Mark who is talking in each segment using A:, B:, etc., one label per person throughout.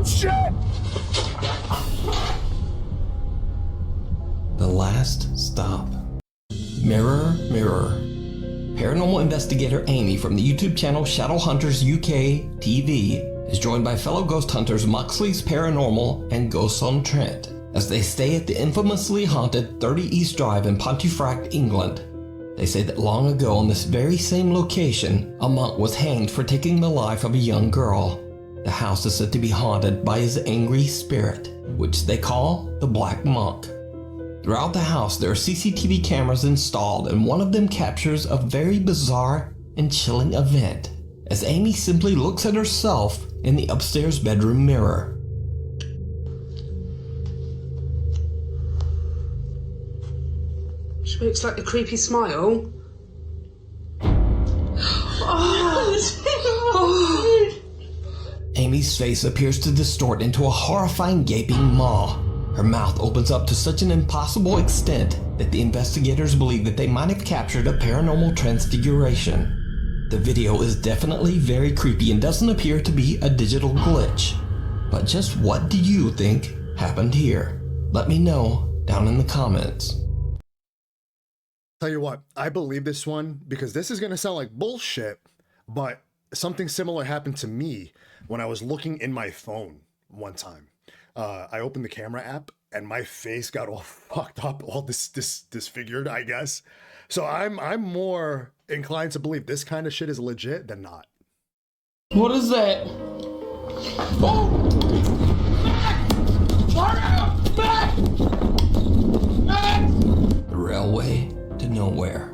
A: Oh shit!
B: The Last Stop. Mirror, mirror. Paranormal investigator Amy from the YouTube channel Shadowhunters UK TV is joined by fellow ghost hunters Moxley's Paranormal and Ghosts on Trent as they stay at the infamously haunted 30 East Drive in Pontefract, England. They say that long ago on this very same location, a monk was hanged for taking the life of a young girl. The house is said to be haunted by his angry spirit, which they call the Black Monk. Throughout the house, there are CCTV cameras installed, and one of them captures a very bizarre and chilling event as Amy simply looks at herself in the upstairs bedroom mirror.
C: She makes like a creepy smile.
B: Amy's face appears to distort into a horrifying gaping maw. Her mouth opens up to such an impossible extent that the investigators believe that they might have captured a paranormal transfiguration. The video is definitely very creepy and doesn't appear to be a digital glitch. But just what do you think happened here? Let me know down in the comments.
A: Tell you what, I believe this one because this is gonna sound like bullshit, but something similar happened to me when I was looking in my phone one time. I opened the camera app and my face got all fucked up, all disfigured, I guess. So I'm more inclined to believe this kind of shit is legit than not.
D: What is that? Oh! Back!
B: The railway to nowhere.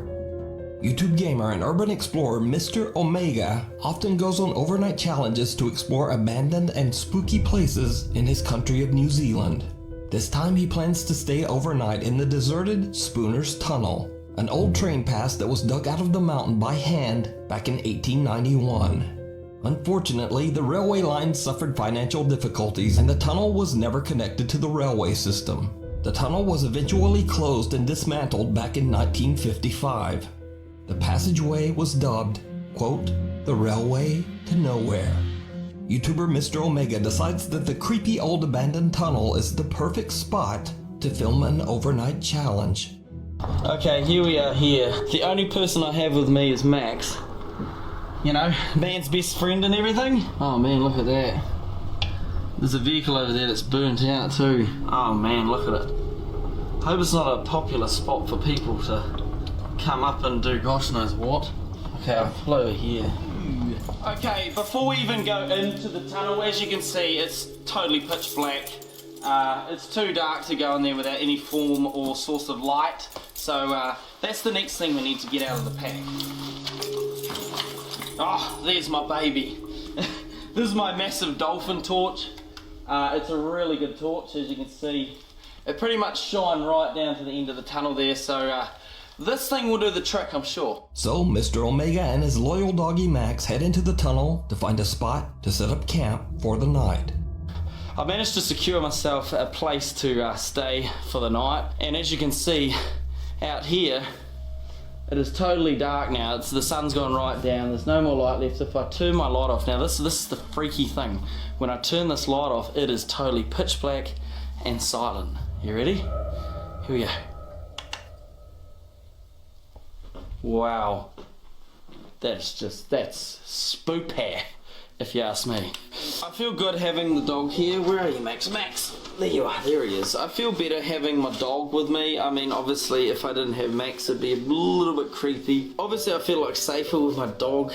B: YouTube gamer and urban explorer Mr. Omega often goes on overnight challenges to explore abandoned and spooky places in his country of New Zealand. This time he plans to stay overnight in the deserted Spooner's Tunnel, an old train pass that was dug out of the mountain by hand back in 1891. Unfortunately, the railway line suffered financial difficulties and the tunnel was never connected to the railway system. The tunnel was eventually closed and dismantled back in 1955. The passageway was dubbed, quote, the railway to nowhere. YouTuber Mr. Omega decides that the creepy old abandoned tunnel is the perfect spot to film an overnight challenge.
D: Okay, here we are here. The only person I have with me is Max. You know, man's best friend and everything. Oh man, look at that. There's a vehicle over there that's burnt out too. Oh man, look at it. Hope it's not a popular spot for people to come up and do gosh knows what. Okay, I'll pull over here. Okay, before we even go into the tunnel, as you can see, it's totally pitch black. It's too dark to go in there without any form or source of light. So that's the next thing we need to get out of the pack. Oh, there's my baby. This is my massive dolphin torch. It's a really good torch, as you can see. It pretty much shone right down to the end of the tunnel there, so this thing will do the trick, I'm sure.
B: So Mr. Omega and his loyal doggy Max head into the tunnel to find a spot to set up camp for the night.
D: I managed to secure myself a place to stay for the night, and as you can see out here, it is totally dark now. The sun's gone right down, there's no more light left. If I turn my light off, now this is the freaky thing. When I turn this light off, it is totally pitch black and silent. You ready? Here we go. Wow. That's spoopy, if you ask me. I feel good having the dog here. Where are you, Max? Max! There you are, there he is. I feel better having my dog with me. I mean, obviously, if I didn't have Max, it'd be a little bit creepy. Obviously, I feel like safer with my dog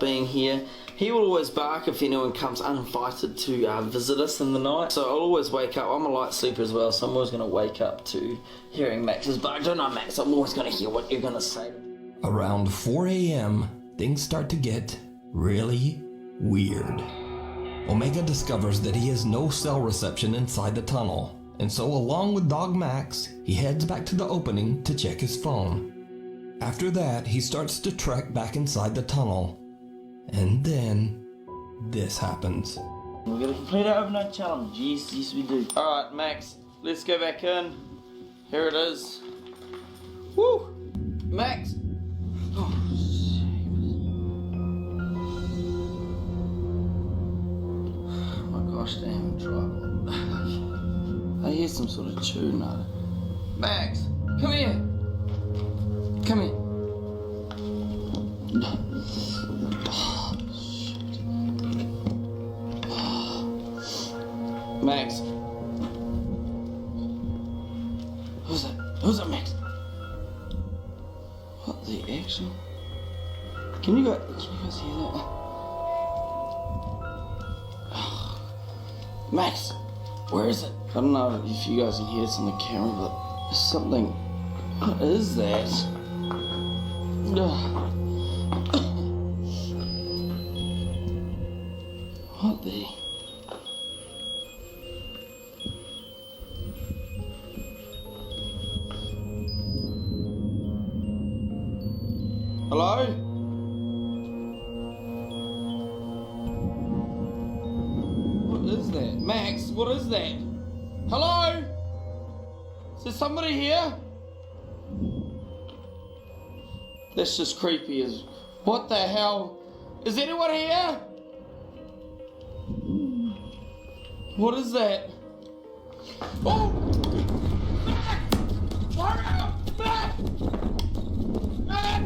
D: being here. He will always bark if anyone comes uninvited to visit us in the night. So I'll always wake up. I'm a light sleeper as well, so I'm always going to wake up to hearing Max's bark. Don't know, Max, I'm always going to hear what you're going to say.
B: Around 4 a.m., things start to get really weird. Omega discovers that he has no cell reception inside the tunnel, and so along with Dog Max, he heads back to the opening to check his phone. After that, he starts to trek back inside the tunnel, and then this happens.
D: We're gonna complete our overnight challenge. Yes we do. Alright, Max, let's go back in. Here it is. Woo! Max! Oh, gosh damn tripod. I hear some sort of tune now. Max, come here. Come here. Oh, shit. Max. Who's that? Who's that, Max? What the actual? Can you guys hear that? Max, where is it? I don't know if you guys can hear this on the camera, but there's something. What is that? What the? Hello? What is that? Max, what is that? Hello? Is there somebody here? That's just creepy as... What the hell? Is anyone here? What is that? Oh! Max! Hurry up! Max! Max!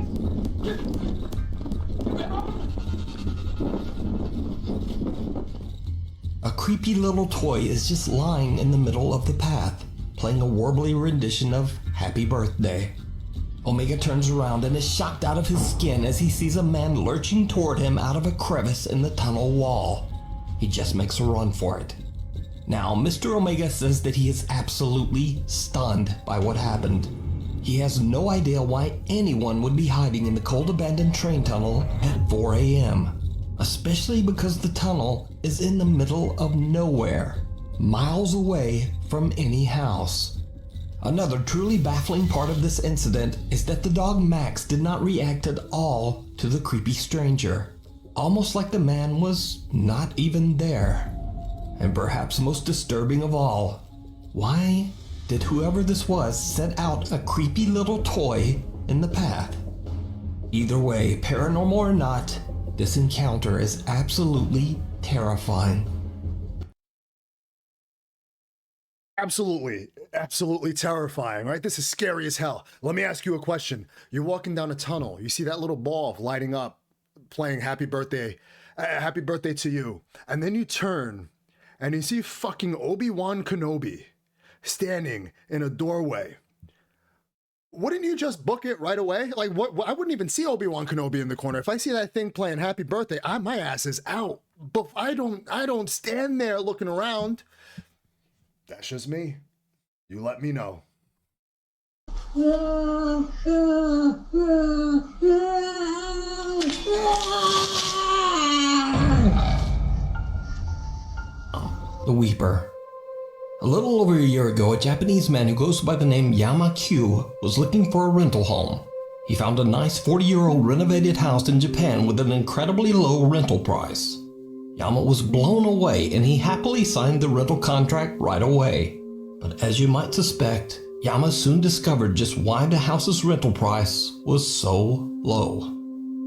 B: A creepy little toy is just lying in the middle of the path, playing a warbly rendition of Happy Birthday. Omega turns around and is shocked out of his skin as he sees a man lurching toward him out of a crevice in the tunnel wall. He just makes a run for it. Now, Mr. Omega says that he is absolutely stunned by what happened. He has no idea why anyone would be hiding in the cold abandoned train tunnel at 4 a.m., especially because the tunnel is in the middle of nowhere, miles away from any house. Another truly baffling part of this incident is that the dog Max did not react at all to the creepy stranger, almost like the man was not even there. And perhaps most disturbing of all, why did whoever this was set out a creepy little toy in the path? Either way, paranormal or not, this encounter is absolutely terrifying.
A: Absolutely terrifying, right? This is scary as hell. Let me ask you a question. You're walking down a tunnel. You see that little ball lighting up, playing happy birthday to you. And then you turn and you see fucking Obi-Wan Kenobi standing in a doorway. Wouldn't you just book it right away? Like, what? I wouldn't even see Obi-Wan Kenobi in the corner. If I see that thing playing happy birthday, my ass is out. But I don't stand there looking around. That's just me. You let me know.
B: The Weeper. A little over a year ago, a Japanese man who goes by the name Yama Q was looking for a rental home. He found a nice 40-year-old renovated house in Japan with an incredibly low rental price. Yama was blown away and he happily signed the rental contract right away. But as you might suspect, Yama soon discovered just why the house's rental price was so low.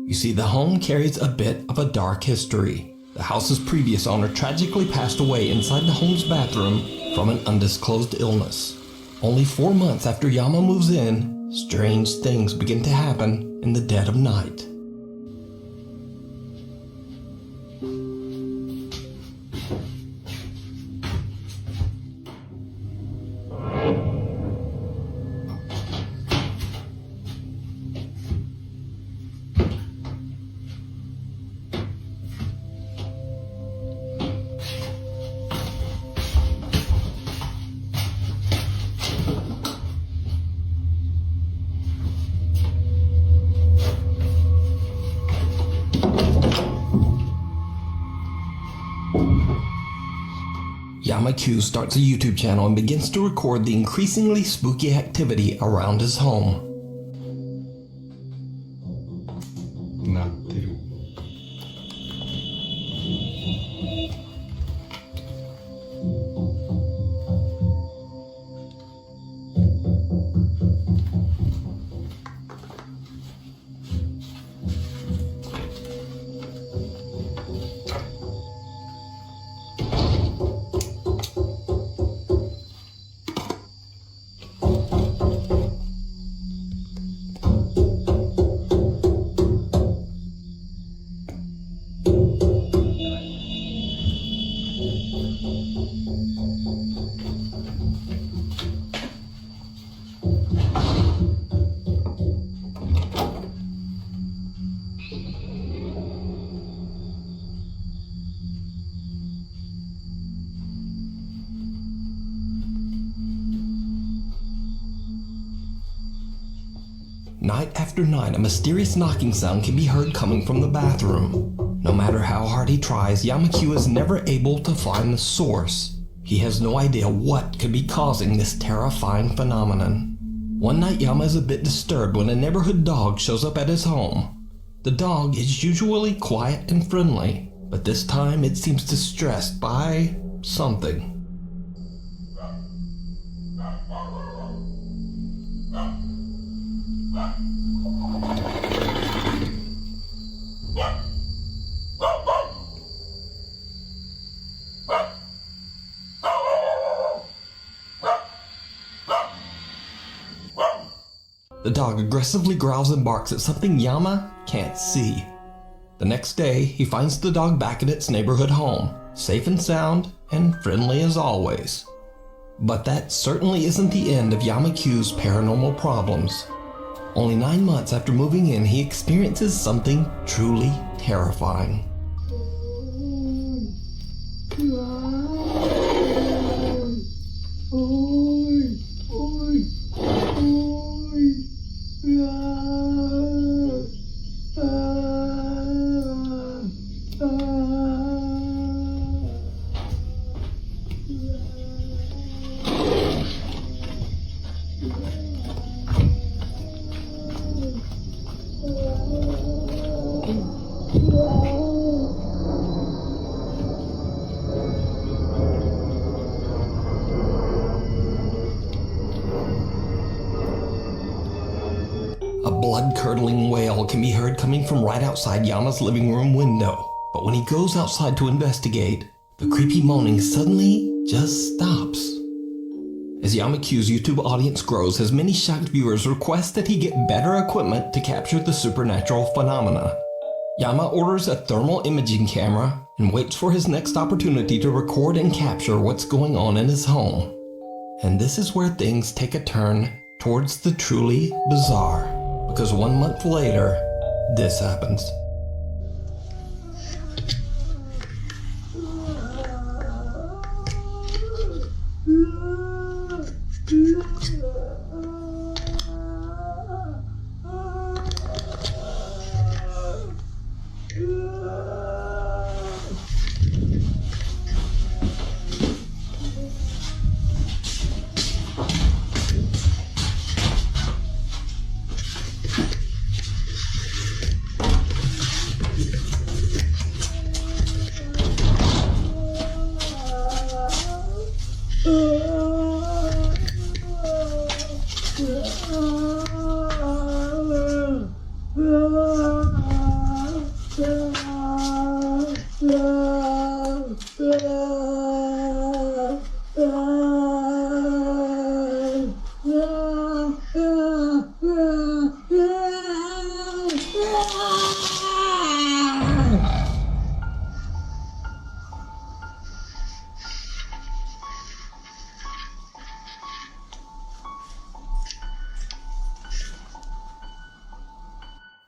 B: You see, the home carries a bit of a dark history. The house's previous owner tragically passed away inside the home's bathroom from an undisclosed illness. Only 4 months after Yama moves in, strange things begin to happen in the dead of night. Yama Q starts a YouTube channel and begins to record the increasingly spooky activity around his home. Night after night, a mysterious knocking sound can be heard coming from the bathroom. No matter how hard he tries, Yamakyu is never able to find the source. He has no idea what could be causing this terrifying phenomenon. One night, Yama is a bit disturbed when a neighborhood dog shows up at his home. The dog is usually quiet and friendly, but this time it seems distressed by something. The dog aggressively growls and barks at something Yama can't see. The next day, he finds the dog back at its neighborhood home, safe and sound and friendly as always. But that certainly isn't the end of Yamakyu's paranormal problems. Only 9 months after moving in, he experiences something truly terrifying. A blood-curdling wail can be heard coming from right outside Yama's living room window. But when he goes outside to investigate, the creepy moaning suddenly just stops. As Yamakyu's YouTube audience grows, his many shocked viewers request that he get better equipment to capture the supernatural phenomena. Yama orders a thermal imaging camera and waits for his next opportunity to record and capture what's going on in his home. And this is where things take a turn towards the truly bizarre. Because 1 month later, this happens.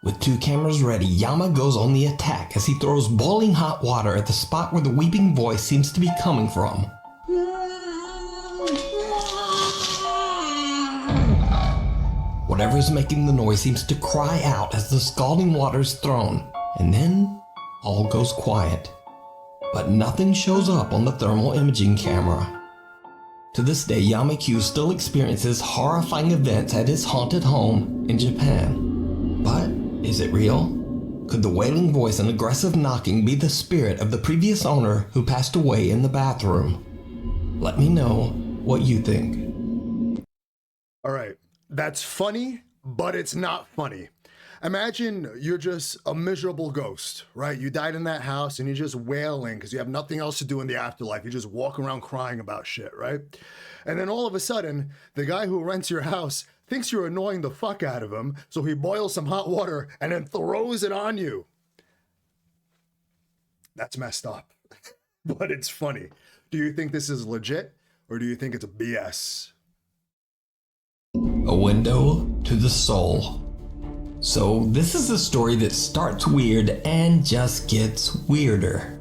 B: With 2 cameras ready, Yama goes on the attack as he throws boiling hot water at the spot where the weeping voice seems to be coming from. Whatever is making the noise seems to cry out as the scalding water is thrown, and then all goes quiet. But nothing shows up on the thermal imaging camera. To this day, Yamakyu still experiences horrifying events at his haunted home in Japan. But is it real? Could the wailing voice and aggressive knocking be the spirit of the previous owner who passed away in the bathroom? Let me know what you think.
A: All right, that's funny, but it's not funny. Imagine you're just a miserable ghost, right? You died in that house and you're just wailing because you have nothing else to do in the afterlife. You just walk around crying about shit, right? And then all of a sudden, the guy who rents your house thinks you're annoying the fuck out of him, so he boils some hot water and then throws it on you. That's messed up, but it's funny. Do you think this is legit or do you think it's a BS?
B: A window to the soul. So this is a story that starts weird and just gets weirder.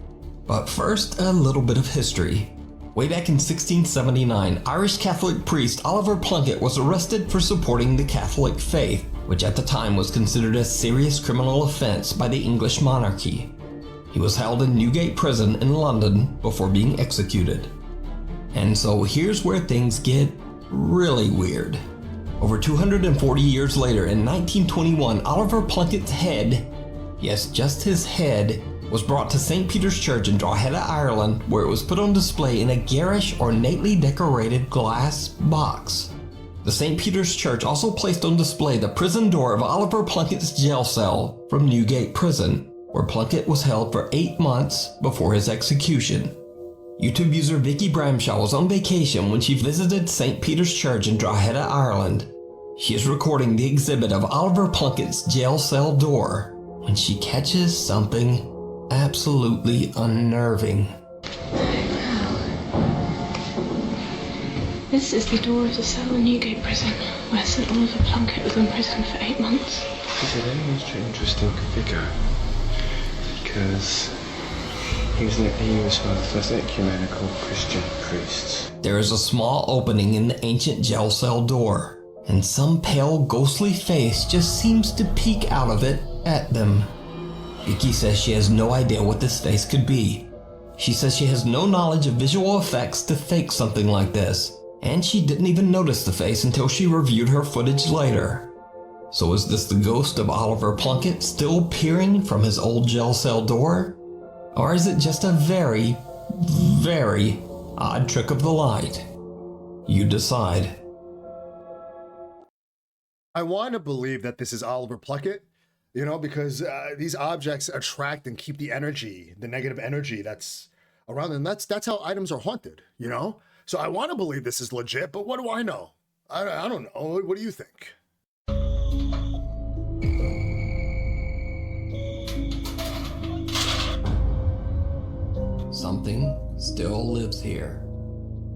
B: But first, a little bit of history. Way back in 1679, Irish Catholic priest Oliver Plunkett was arrested for supporting the Catholic faith. which at the time was considered a serious criminal offense by the English monarchy. He was held in Newgate Prison in London before being executed. And so here's where things get really weird. Over 240 years later, in 1921, Oliver Plunkett's head, yes, just his head, was brought to St. Peter's Church in Drogheda, Ireland, where it was put on display in a garish, ornately decorated glass box. The St. Peter's Church also placed on display the prison door of Oliver Plunkett's jail cell from Newgate Prison, where Plunkett was held for 8 months before his execution. YouTube user Vicky Bramshaw was on vacation when she visited St. Peter's Church in Drogheda, Ireland. She is recording the exhibit of Oliver Plunkett's jail cell door when she catches something absolutely unnerving.
C: This is the door of the cell in Newgate Prison, where St. Oliver Plunkett was in prison for 8 months.
E: He's a very interesting figure because he was one of the first ecumenical Christian priests.
B: There is a small opening in the ancient jail cell door, and some pale, ghostly face just seems to peek out of it at them. Vicky says she has no idea what this face could be. She says she has no knowledge of visual effects to fake something like this, and she didn't even notice the face until she reviewed her footage later. So is this the ghost of Oliver Plunkett still peering from his old jail cell door? Or is it just a very, very odd trick of the light? You decide.
A: I want to believe that this is Oliver Plunkett, you know, because these objects attract and keep the energy, the negative energy that's around them. That's how items are haunted, you know? So I want to believe this is legit, but what do I know? I don't know. What do you think?
B: Something still lives here.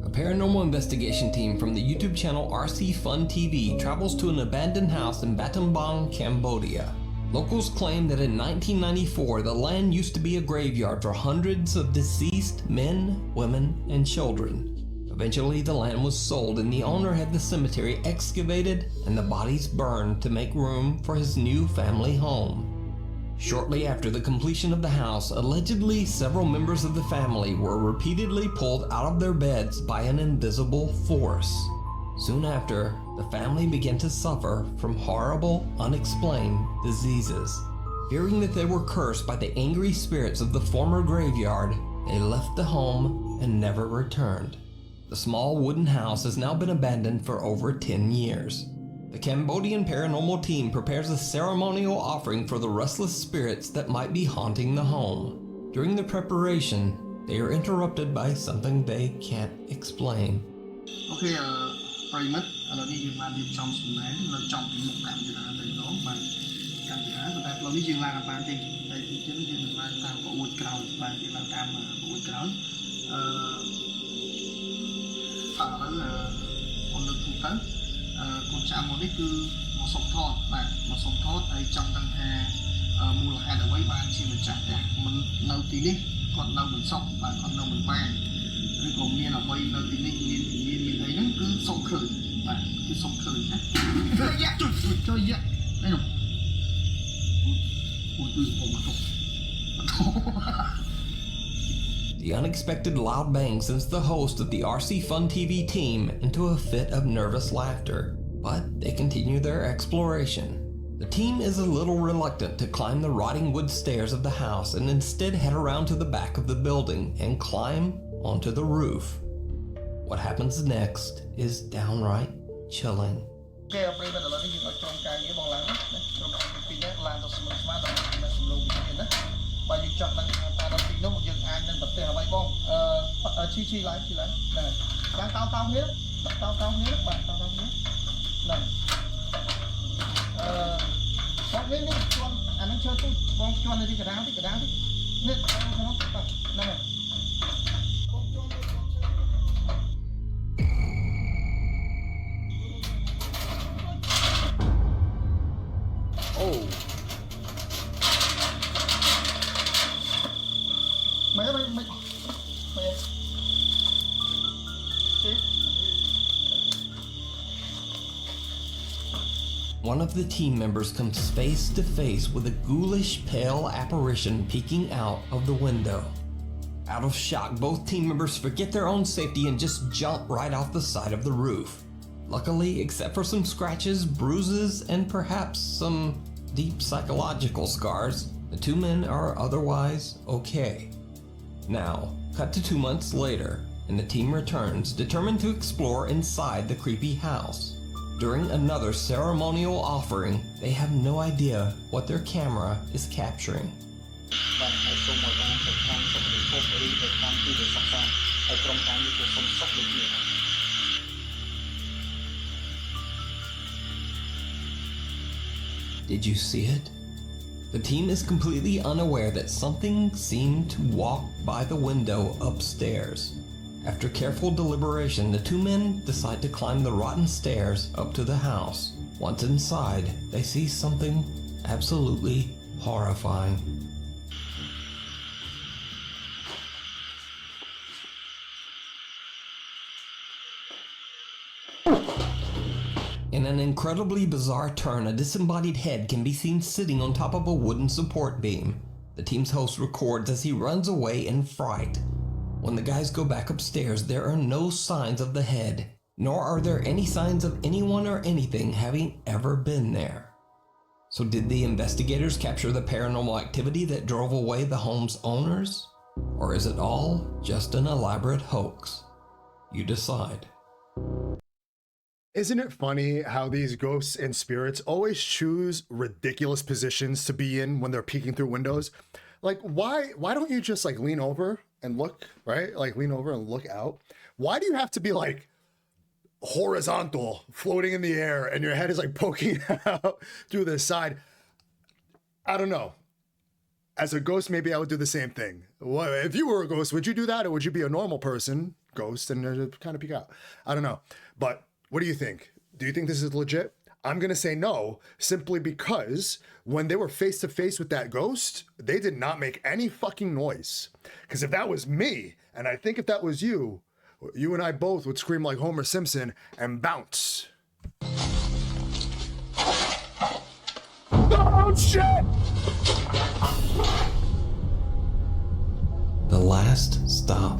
B: A paranormal investigation team from the YouTube channel RC Fun TV travels to an abandoned house in Battambang, Cambodia. Locals claim that in 1994 the land used to be a graveyard for hundreds of deceased men, women, and children. Eventually the land was sold and the owner had the cemetery excavated and the bodies burned to make room for his new family home. Shortly after the completion of the house, allegedly several members of the family were repeatedly pulled out of their beds by an invisible force. Soon after, the family began to suffer from horrible, unexplained diseases. Fearing that they were cursed by the angry spirits of the former graveyard, they left the home and never returned. The small wooden house has now been abandoned for over 10 years. The Cambodian paranormal team prepares a ceremonial offering for the restless spirits that might be haunting the home. During the preparation, they are interrupted by something they can't explain.
F: Okay, ប្រិមិត្តឥឡូវនេះយើងបានរៀបចំសំណែននៅចំពីមុខកម្មវិធីទៅនោះបាទកម្មវិធីតែផ្លូវនេះយើងឡើងបានទេតែទីជិនយើងនឹងឡើងតាមប្រួយក្រោយបាទយើងឡើងតាមប្រួយក្រោយឥឡូវខ្ញុំលើកទូទៅកូនចាស់មកនេះគឺមកសុំថតបាទមកសុំថតហើយចង់ដឹងថាមូលហេតុអ្វីបានជាម្ចាស់ផ្ទះមិននៅទីនេះគាត់នៅមិនសុខបាទគាត់នៅមិនបានឬក៏មានអ្វីនៅទីនេះមានអីហ្នឹងគឺសុំឃើញបាទគឺសុំឃើញណាយ៉ាជួយយ៉ានេះនោះអូគឺผมមក
B: The unexpected loud bang sends the host of the RC Fun TV team into a fit of nervous laughter, but they continue their exploration. The team is a little reluctant to climb the rotting wood stairs of the house and instead head around to the back of the building and climb onto the roof. What happens next is downright chilling.
A: Oh.
B: one of the team members comes face to face with a ghoulish pale apparition peeking out of the window. Out of shock, both team members forget their own safety and just jump right off the side of the roof. Luckily, except for some scratches, bruises, and perhaps some deep psychological scars, the two men are otherwise okay. Now, cut to 2 months later, and the team returns, determined to explore inside the creepy house. During another ceremonial offering, they have no idea what their camera is capturing. Did you see it? The team is completely unaware that something seemed to walk by the window upstairs. After careful deliberation, the two men decide to climb the rotten stairs up to the house. Once inside, they see something absolutely horrifying. In an incredibly bizarre turn, a disembodied head can be seen sitting on top of a wooden support beam. The team's host records as he runs away in fright. When the guys go back upstairs, there are no signs of the head, nor are there any signs of anyone or anything having ever been there. So did the investigators capture the paranormal activity that drove away the home's owners? Or is it all just an elaborate hoax? You decide.
A: Isn't it funny how these ghosts and spirits always choose ridiculous positions to be in when they're peeking through windows? Like, why don't you just like lean over and look, right? Like lean over and look out. Why do you have to be like horizontal, floating in the air, and your head is like poking out through the side? I don't know. As a ghost, maybe I would do the same thing. What, if you were a ghost, would you do that, or would you be a normal person, ghost, and kind of peek out? I don't know. But what do you think? Do you think this is legit? I'm going to say no, simply because when they were face to face with that ghost, they did not make any fucking noise. Because if that was me, and I think if that was you, you and I both would scream like Homer Simpson and bounce. Oh, shit!
B: The last stop.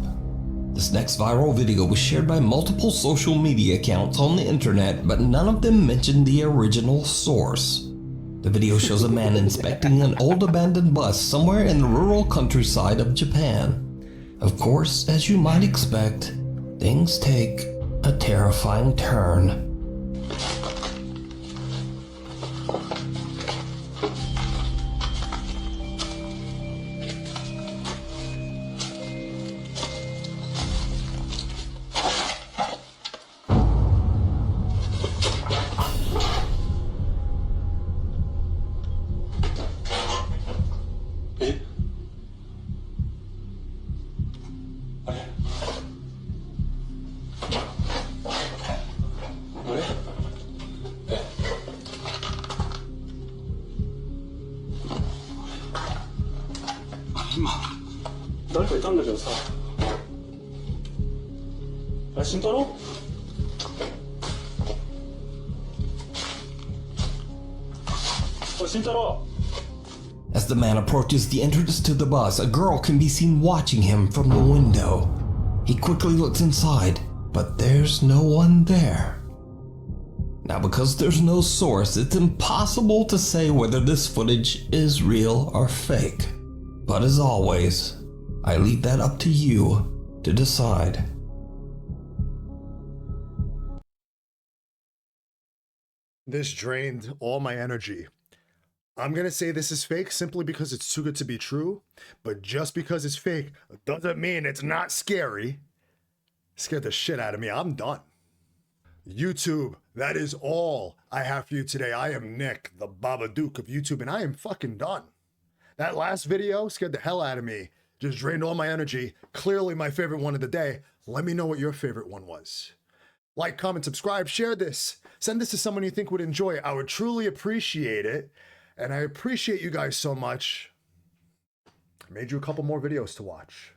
B: This next viral video was shared by multiple social media accounts on the internet, but none of them mentioned the original source. The video shows a man inspecting an old abandoned bus somewhere in the rural countryside of Japan. Of course, as you might expect, things take a terrifying turn.
G: 誰かいたんだけどさ。あれ、慎太郎？おい、慎太郎。
B: As the man approaches the entrance to the bus, a girl can be seen watching him from the window. He quickly looks inside, but there's no one there. Now, because there's no source, it's impossible to say whether this footage is real or fake. But as always, I leave that up to you to decide.
A: This drained all my energy. I'm going to say this is fake simply because it's too good to be true, but just because it's fake doesn't mean it's not scary. It scared the shit out of me. I'm done. YouTube, that is all I have for you today. I am Nick, the Babadook of YouTube, and I am fucking done. That last video scared the hell out of me. Just drained all my energy. Clearly my favorite one of the day. Let me know what your favorite one was. Like, comment, subscribe, share this. Send this to someone you think would enjoy it. I would truly appreciate it. And I appreciate you guys so much. I made you a couple more videos to watch.